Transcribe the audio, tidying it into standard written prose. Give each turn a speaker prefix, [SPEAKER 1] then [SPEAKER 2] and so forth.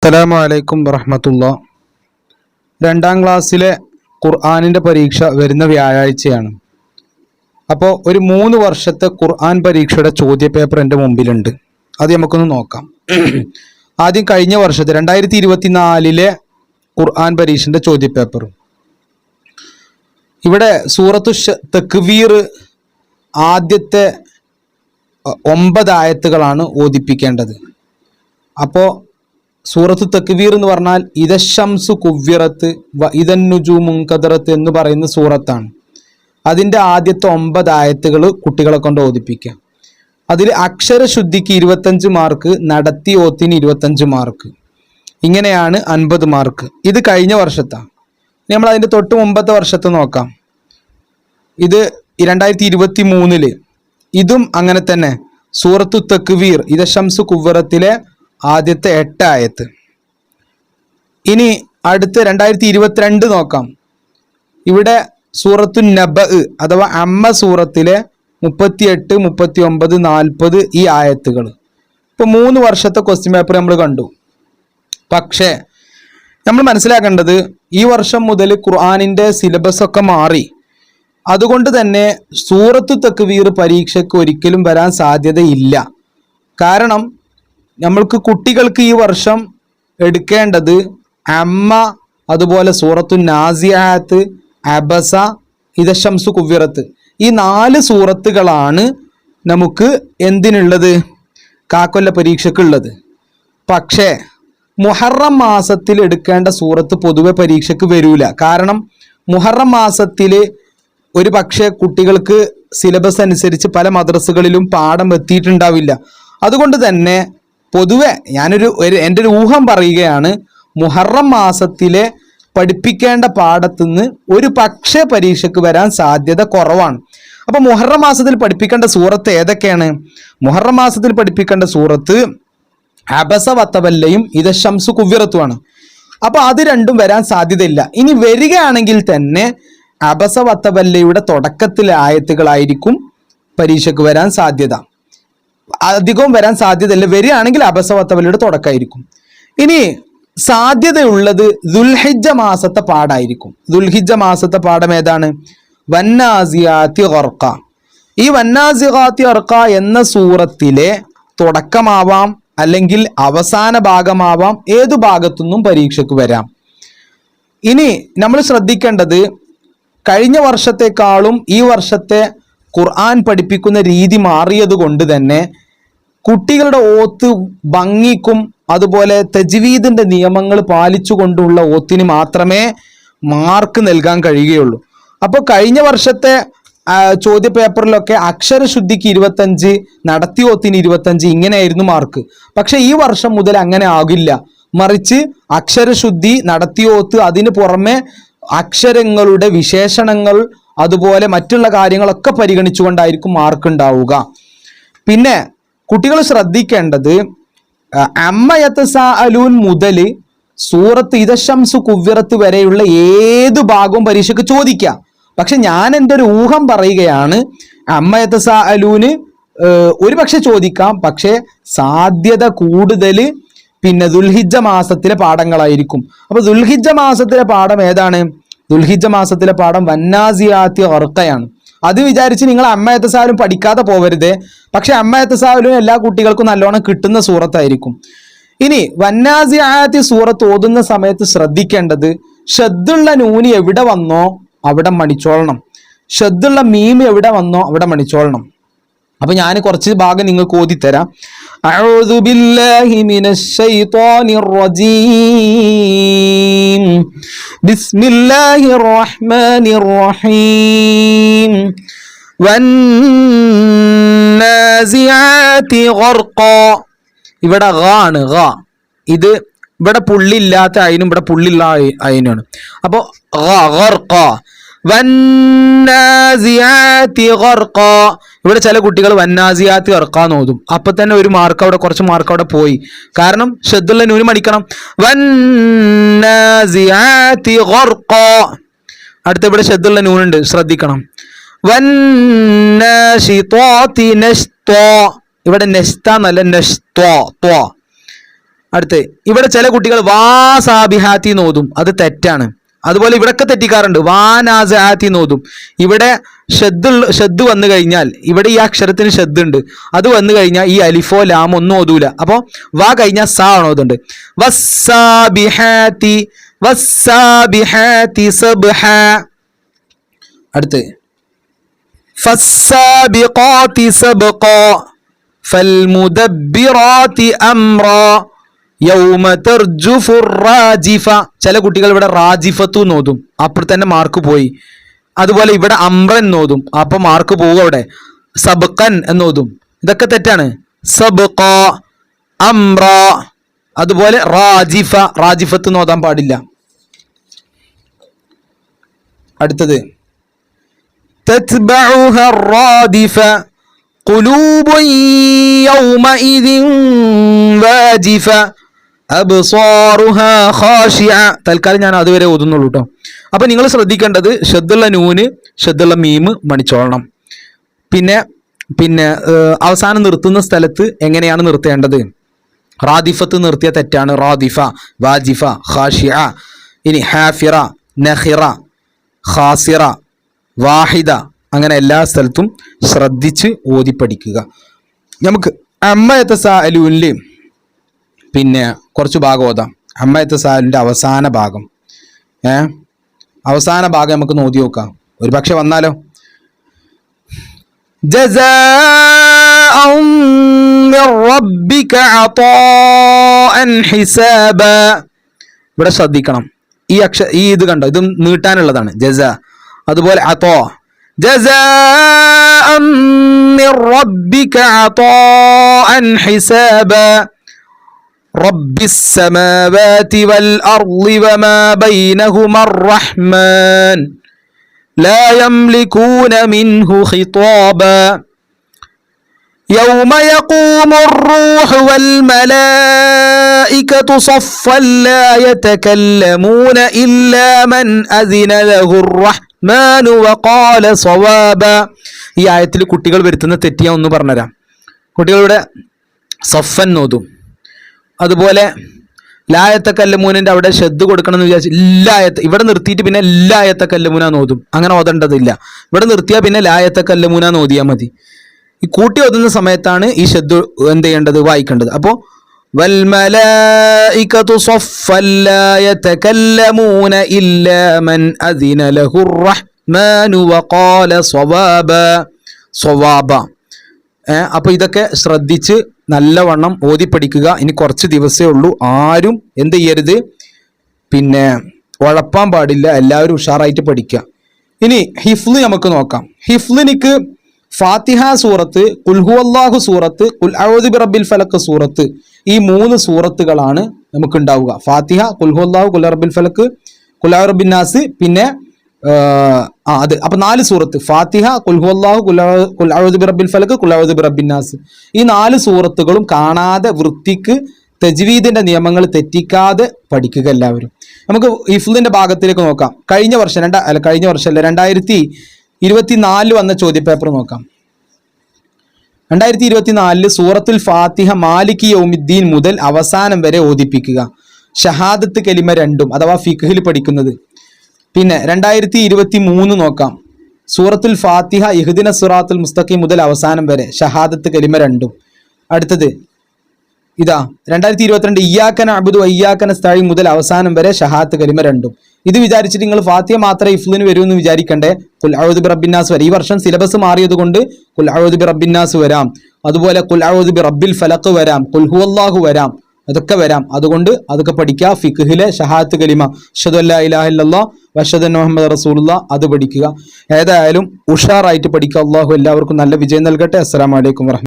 [SPEAKER 1] അസ്സലാമു അലൈക്കും വറഹ്മത്തുള്ളാഹി. 2ാം ക്ലാസ്സിലെ ഖുർആനിൻ്റെ പരീക്ഷ വരുന്ന വ്യാഴാഴ്ചയാണ്. അപ്പോൾ ഒരു 3 വർഷത്തെ ഖുർആൻ പരീക്ഷയുടെ ചോദ്യപേപ്പർ എൻ്റെ മുമ്പിലുണ്ട്. അത് നമുക്കൊന്ന് നോക്കാം. ആദ്യം കഴിഞ്ഞ വർഷത്തെ 2024 ഖുർആൻ പരീക്ഷൻ്റെ ചോദ്യപേപ്പർ. ഇവിടെ സൂറത്തു തക്വീർ ആദ്യത്തെ 9 ആയത്തുകളാണ് ഓതിപ്പിക്കേണ്ടത്. അപ്പോൾ സൂറത്തു തക്വീർ എന്ന് പറഞ്ഞാൽ ഇദശംസു കുവ്വിറത്ത് വ ഇദൻ നുജൂമു മുൻകദറത്ത് എന്ന് പറയുന്ന സൂറത്താണ്. അതിൻ്റെ ആദ്യത്തെ 9 ആയത്തുകൾ കുട്ടികളെ കൊണ്ട് ഓതിപ്പിക്കുക. അതിൽ അക്ഷരശുദ്ധിക്ക് 25 മാർക്ക്, നടത്തി ഓത്തിന് 25 മാർക്ക്, ഇങ്ങനെയാണ് 50 മാർക്ക്. ഇത് കഴിഞ്ഞ വർഷത്താണ്. നമ്മൾ അതിൻ്റെ തൊട്ട് മുമ്പത്തെ വർഷത്തെ നോക്കാം. ഇത് 2023 ഇതും അങ്ങനെ തന്നെ. സൂറത്തു തക്വീർ ഇദശംസു കുവ്വിറത്തിലെ ആദ്യത്തെ 8 ആയത്ത്. ഇനി അടുത്ത 2022 നോക്കാം. ഇവിടെ സൂറത്തു നബ അഥവാ അമ്മ സൂറത്തിലെ 38, 39, 40 ഈ ആയത്തുകൾ. ഇപ്പോൾ 3 വർഷത്തെ ക്വസ്റ്റ്യൻ പേപ്പർ നമ്മൾ കണ്ടു. പക്ഷേ നമ്മൾ മനസ്സിലാക്കേണ്ടത് ഈ വർഷം മുതൽ ഖുർആനിൻ്റെ സിലബസ് ഒക്കെ മാറി. അതുകൊണ്ട് തന്നെ സൂറത്തു തക്വീർ പരീക്ഷയ്ക്ക് ഒരിക്കലും വരാൻ സാധ്യതയില്ല. കാരണം നമ്മൾക്ക് കുട്ടികൾക്ക് ഈ വർഷം എടുക്കേണ്ടത് അമ്മ, അതുപോലെ സൂറത്തു നാസിയാത്ത്, അബസ, ഇദശംസു കുവ്വിറത്ത്, ഈ 4 സൂറത്തുകളാണ് നമുക്ക് എന്തിനുള്ളത്, കാക്കൊല്ല പരീക്ഷയ്ക്കുള്ളത്. പക്ഷേ മുഹറം മാസത്തിൽ എടുക്കേണ്ട സൂറത്ത് പൊതുവെ പരീക്ഷയ്ക്ക് വരൂല. കാരണം മുഹറം മാസത്തിൽ ഒരു പക്ഷേ കുട്ടികൾക്ക് സിലബസ് അനുസരിച്ച് പല മദ്രസകളിലും പാഠം എത്തിയിട്ടുണ്ടാവില്ല. അതുകൊണ്ട് തന്നെ പൊതുവെ എൻ്റെ ഒരു ഊഹം പറയുകയാണ്, മുഹറം മാസത്തിലെ പഠിപ്പിക്കേണ്ട പാഠത്തുനിന്ന് ഒരു പക്ഷേ പരീക്ഷയ്ക്ക് വരാൻ സാധ്യത കുറവാണ്. അപ്പോൾ മുഹറം മാസത്തിൽ പഠിപ്പിക്കേണ്ട സൂറത്ത് ഏതൊക്കെയാണ്? മുഹറം മാസത്തിൽ പഠിപ്പിക്കേണ്ട സൂറത്ത് അബസ വത്തവല്ലയും ഇദശംസു കുവ്വിറത്തുമാണ്. അപ്പോൾ അത് രണ്ടും വരാൻ സാധ്യതയില്ല. ഇനി വരികയാണെങ്കിൽ തന്നെ അബസ വത്തവല്ലയുടെ തുടക്കത്തിലെ ആയത്തുകളായിരിക്കും പരീക്ഷയ്ക്ക് വരാൻ സാധ്യത. അധികവും വരാൻ സാധ്യതയില്ല. വരികയാണെങ്കിൽ അബസ വത്തവല്ലയുടെ തുടക്കമായിരിക്കും. ഇനി സാധ്യതയുള്ളത് ദുൽഹിജ്ജ മാസത്തെ പാഠമായിരിക്കും. ദുൽഹിജ്ജ മാസത്തെ പാഠം ഏതാണ്? വന്നാസിയാത്തി ഗർഖ. ഈ വന്നാസിയാത്തി ഗർഖ എന്ന സൂറത്തിലെ തുടക്കമാവാം, അല്ലെങ്കിൽ അവസാന ഭാഗമാവാം. ഏതു ഭാഗത്തുനിന്നും പരീക്ഷയ്ക്ക് വരാം. ഇനി നമ്മൾ ശ്രദ്ധിക്കേണ്ടത്, കഴിഞ്ഞ വർഷത്തെക്കാളും ഈ വർഷത്തെ ഖുർആൻ പഠിപ്പിക്കുന്ന രീതി മാറിയത് കൊണ്ട് തന്നെ കുട്ടികളുടെ ഓത്ത് ഭംഗിക്കും അതുപോലെ തജ്വീദിന്റെ നിയമങ്ങൾ പാലിച്ചുകൊണ്ടുള്ള ഓത്തിന് മാത്രമേ മാർക്ക് നൽകാൻ കഴിയുകയുള്ളൂ. അപ്പോൾ കഴിഞ്ഞ വർഷത്തെ ചോദ്യ പേപ്പറിലൊക്കെ അക്ഷരശുദ്ധിക്ക് 25, നടത്തി ഓത്തിന് 25 ഇങ്ങനെയായിരുന്നു മാർക്ക്. പക്ഷെ ഈ വർഷം മുതൽ അങ്ങനെ ആകില്ല. മറിച്ച് അക്ഷരശുദ്ധി, നടത്തി ഓത്ത്, അതിന് പുറമെ അക്ഷരങ്ങളുടെ വിശേഷണങ്ങൾ, അതുപോലെ മറ്റുള്ള കാര്യങ്ങളൊക്കെ പരിഗണിച്ചുകൊണ്ടായിരിക്കും മാർക്ക് ഉണ്ടാവുക. പിന്നെ കുട്ടികൾ ശ്രദ്ധിക്കേണ്ടത്, അമ്മ യതസാഅലൂൻ മുതൽ സൂറത്ത് ഇദശംസു കുവ്വിറത്ത് വരെയുള്ള ഏത് ഭാഗവും പരീക്ഷയ്ക്ക് ചോദിക്കാം. പക്ഷെ ഞാൻ എൻ്റെ ഒരു ഊഹം പറയുകയാണ്, അമ്മ യതസാഅലൂന് ഒരു പക്ഷെ ചോദിക്കാം. പക്ഷെ സാധ്യത കൂടുതൽ പിന്നെ ദുൽഹിജ്ജ മാസത്തിലെ പാഠങ്ങളായിരിക്കും. അപ്പോൾ ദുൽഹിജ്ജ മാസത്തിലെ പാഠം ഏതാണ്? ദുൽഹിജ്ജ മാസത്തിലെ പാഠം വന്നാസിയാത്തി ഗർഖയാണ്. അത് വിചാരിച്ച് നിങ്ങൾ അമ്മ യതസാഅലൂൻ പഠിക്കാതെ പോവരുത്. പക്ഷെ അമ്മ യതസാഅലൂൻ എല്ലാ കുട്ടികൾക്കും നല്ലോണം കിട്ടുന്ന സൂറത്തായിരിക്കും. ഇനി വന്നാസിയാത്തി സൂറത്ത് ഓതുന്ന സമയത്ത് ശ്രദ്ധിക്കേണ്ടത്, ഷദ്ദുള്ള നൂന് എവിടെ വന്നോ അവിടെ മണിച്ചോളണം, ഷദ്ദുള്ള മീം എവിടെ വന്നോ അവിടെ മണിച്ചോളണം. അപ്പൊ ഞാൻ കുറച്ച് ഭാഗം നിങ്ങൾക്ക് ഓതിത്തരാം. അഊദു ബില്ലാഹി മിനശ് ശൈത്വാനിർ റജീം. ബിസ്മില്ലാഹിർ റഹ്മാനിർ റഹീം. വന്നാസിയാതി ഗർഖ. ഇവിടെ ഗ ആണ്, ഗ. ഇത് ഇവിടെ പുള്ളില്ലാത്ത അയിനും ഇവിടെ പുള്ളിയുള്ള അയിനാണ്. അപ്പോൾ ഗർഖ. വന്നാസിയാതി ഗർഖ. ഇവിടെ ചില കുട്ടികൾ വന്നാസിയാത്തി ഗർഖ നോതും. അപ്പൊ തന്നെ ഒരു മാർക്ക് അവിടെ, കുറച്ച് മാർക്ക് അവിടെ പോയി. കാരണം ഷദ്ദുള്ള നൂന് മടിക്കണം. വന്നാസിയാതി ഗർഖ. അടുത്ത ഇവിടെ ഷദ്ദുള്ള നൂനുണ്ട്, ശ്രദ്ധിക്കണം. വന്നാശിതാതി നശ്ത. ഇവിടെ നെസ്ത എന്നല്ല, നെസ്ത. അടുത്ത് ഇവിടെ ചില കുട്ടികൾ വാ സാബിഹാത്തി നോതും, അത് തെറ്റാണ്. അതുപോലെ ഇവിടൊക്കെ തെറ്റിക്കാറുണ്ട്, വാ നാസാത്തി നോതും. ഇവിടെ ഷദ് വന്നു കഴിഞ്ഞാൽ ഇവിടെ ഈ അക്ഷരത്തിന് ഷദ് ഉണ്ട്, അത് വന്നു കഴിഞ്ഞാൽ ഈ അലിഫോ ലാമോ ഒന്നും ഓതൂല. അപ്പോൾ വാ കഴിഞ്ഞാൽ സാ ആണ് ഓതുണ്ട്. വസ്സാബിഹാത്തി വസ്സാബിഹാത്തി സബ്ഹ. അടുത്ത് ഫസ്സാബിഖാതി സബ്ഖ ഫൽമുദബ്ബിറാതി അംറ യൗമ തർജുഫു റാജിഫ. ചില കുട്ടികൾ ഇവിടെ റാജിഫത്തു നോതും, അപ്പോൾ തന്നെ മാർക്ക് പോയി. അതുപോലെ ഇവിടെ അംറൻ നോതും, അപ്പൊ മാർക്ക് പോകും അവിടെ. സബ്ഖൻ എന്നോതും, ഇതൊക്കെ തെറ്റാണ്. സബ്ഖ അംറ. അതുപോലെ റാജിഫ, റാജിഫത്ത് നോതാൻ പാടില്ല. അടുത്തത് തത്ബഉഹ റാദിഫ ഖുലൂബുൻ യൗമഇദിൻ വാജിഫ അബ്സാറുഹാ ഖാശിഅ. തൽക്കാലം ഞാൻ അതുവരെ ഓതുന്നുള്ളൂ കേട്ടോ. അപ്പൊ നിങ്ങൾ ശ്രദ്ധിക്കേണ്ടത് ഷദ്ദുള്ള നൂന് ഷദ്ദുള്ള മീമ് മണിച്ചോളണം. പിന്നെ അവസാനം നിർത്തുന്ന സ്ഥലത്ത് എങ്ങനെയാണ് നിർത്തേണ്ടത്? റാദിഫത്ത് നിർത്തിയ തെറ്റാണ്. റാദിഫ, വാജിഫ, ഖാശിഅ. ഇനി ഹാഫിറ, നഖിറ, ഖാസിറ, വാഹിദ, അങ്ങനെ എല്ലാ സ്ഥലത്തും ശ്രദ്ധിച്ച് ഓതി പഠിക്കുക. നമുക്ക് അമ്മ യതസാഅലൂനിൽ പിന്നെ കുറച്ച് ഭാഗം ഓതാം. അമ്മ യതസാഅലൂനിൻ്റെ അവസാന ഭാഗം, അവസാന ഭാഗം നമുക്ക് നോക്കി നോക്കാം. ഒരു പക്ഷെ വന്നാലോ. ജസാഅൻ മിർ റബ്ബിക അതാഅൻ ഹിസാബ. ഇവിടെ ശ്രദ്ധിക്കണം, ഈ ഇത് കണ്ടോ, ഇത് നീട്ടാനുള്ളതാണ് ജസ. അതുപോലെ അതോ ജസാഅൻ മിർ റബ്ബിക അതാഅൻ ഹിസാബ റബ്ബിസ് സമാവാതി വൽ അർളി വമാ ബൈനഹുമർ റഹ്മാൻ ലാ യംലികൂന മിൻഹു ഖിതാബാ യൗമ യഖൂമുർ റൂഹു വൽ മലായികതു സഫ്ഫൻ ലാ യതകല്ലമൂന ഇല്ലാ മൻ അസിന ലഹുർ റഹ്മാനു വഖാല സവാബാ. ഈ ആയത്തിൽ കുട്ടികൾ വരുത്തുന്ന തെറ്റ് ഞാൻ ഒന്ന് പറഞ്ഞുതരാം. കുട്ടികളുടെ സഫൻ നോതും, അതുപോലെ ലായത്ത കല്ലമൂനിന്റെ അവിടെ ഷദ് കൊടുക്കണം എന്ന് വിചാരിച്ചു ലായത്ത് ഇവിടെ നിർത്തിയിട്ട് പിന്നെ ലായത്ത കല്ലമൂന നോതും. അങ്ങനെ ഓതേണ്ടതില്ല. ഇവിടെ നിർത്തിയാൽ പിന്നെ ലായത്ത കല്ലമൂന നോദിയാൽ മതി. ഈ കൂട്ടി ഓതുന്ന സമയത്താണ് ഈ ഷദ് എന്ത് ചെയ്യേണ്ടത്, വായിക്കേണ്ടത്. അപ്പോൾ വൽമലായികതു സഫ്ഫൻ ലാ യതകല്ലമൂന ഇല്ലാ മൻ അസിന ലഹുർ റഹ്മാനു വഖാല സവാബ. അപ്പോൾ ഇതൊക്കെ ശ്രദ്ധിച്ച് നല്ലവണ്ണം ഓതി പഠിക്കുക. ഇനി കുറച്ച് ദിവസമേ ഉള്ളൂ. ആരും എന്ത് ചെയ്യരുത്, പിന്നെ ഉഴപ്പാൻ പാടില്ല. എല്ലാവരും ഉഷാറായിട്ട് പഠിക്കുക. ഇനി ഹിഫ്ല് നമുക്ക് നോക്കാം. ഹിഫ്ലിനിക്ക് ഫാത്തിഹ സൂറത്ത്, ഖുൽ ഹുവല്ലാഹു സൂറത്ത്, ഖുൽ അഊദു ബിറബ്ബിൽ ഫലഖ് സൂറത്ത്, ഈ 3 സൂറത്തുകളാണ് നമുക്ക് ഉണ്ടാവുക. ഫാത്തിഹ, ഖുൽ ഹുവല്ലാഹു, ഖുൽ റബ്ബിൽ ഫലഖ്, ഖുൽ അഊദു ബിറബ്ബിൻ നാസ്, പിന്നെ അത്. അപ്പൊ 4 സൂറത്ത്, ഫാത്തിഹ, ഖുൽ ഹുവല്ലാഹു, ഖുൽ അഊദു ബിറബ്ബിൽ ഫലഖ്, ഖുൽ അഊദു ബിറബ്ബിൻ നാസ്. ഈ 4 സൂറത്തുകളും കാണാതെ വൃത്തിക്ക് തജ്വീദിന്റെ നിയമങ്ങൾ തെറ്റിക്കാതെ പഠിക്കുക എല്ലാവരും. നമുക്ക് ഹിഫ്ലിന്റെ ഭാഗത്തിലേക്ക് നോക്കാം. കഴിഞ്ഞ വർഷം 2024 വന്ന ചോദ്യപേപ്പർ നോക്കാം. 2024 സൂറത്തുൽ ഫാത്തിഹ മാലിക് യൗമിദ്ദീൻ മുതൽ അവസാനം വരെ ഓതിപ്പിക്കുക. ഷഹാദത്ത് കലിമ 2 അഥവാ ഫിഖ്ഹിൽ പഠിക്കുന്നത്. പിന്നെ 2023 നോക്കാം. സൂറത്തുൽ ഫാത്തിഹ ഇഹ്ദിന സിറാത്തുൽ മുസ്തഖീം മുതൽ അവസാനം വരെ ഷഹാദത്ത് കലിമ 2. അടുത്തത് ഇതാ 2022 ഇയ്യാക നഅ്ബുദു വഇയ്യാക നസ്തഈൻ മുതൽ അവസാനം വരെ ഷഹാദത്ത് കലിമ 2. ഇത് വിചാരിച്ചിട്ട് നിങ്ങൾ ഫാത്തിഹ മാത്രമേ ഹിഫ്ലിന് വരുമെന്ന് വിചാരിക്കണ്ടേ. ഖുൽ അഊദു ബിറബ്ബിൻ നാസ് വരെ. ഈ വർഷം സിലബസ് മാറിയത് കൊണ്ട് ഖുൽ അഊദു ബിറബ്ബിൻ നാസ് വരാം, അതുപോലെ ഖുൽ അഊദു ബിറബ്ബിൽ ഫലഖ് വരാം, ഖുൽ ഹുവല്ലാഹു വരാം, അതൊക്കെ വരാം. അതുകൊണ്ട് അതൊക്കെ പഠിക്കുക. ഫിഖ്ഹിലെ ഷഹാദത്ത് കലിമ അഷ്ഹദു അല്ലാ ഇലാഹ ഇല്ലല്ലാഹ് വഅഷ്ഹദു അന്ന മുഹമ്മദൻ റസൂലുള്ളാഹ് അത് പഠിക്കുക. ഏതായാലും ഉഷാറായിട്ട് പഠിക്കുക. അല്ലാഹു എല്ലാവർക്കും നല്ല വിജയം നൽകട്ടെ. അസ്സലാമു അലൈക്കും വറഹ്മത്തുള്ളാഹി.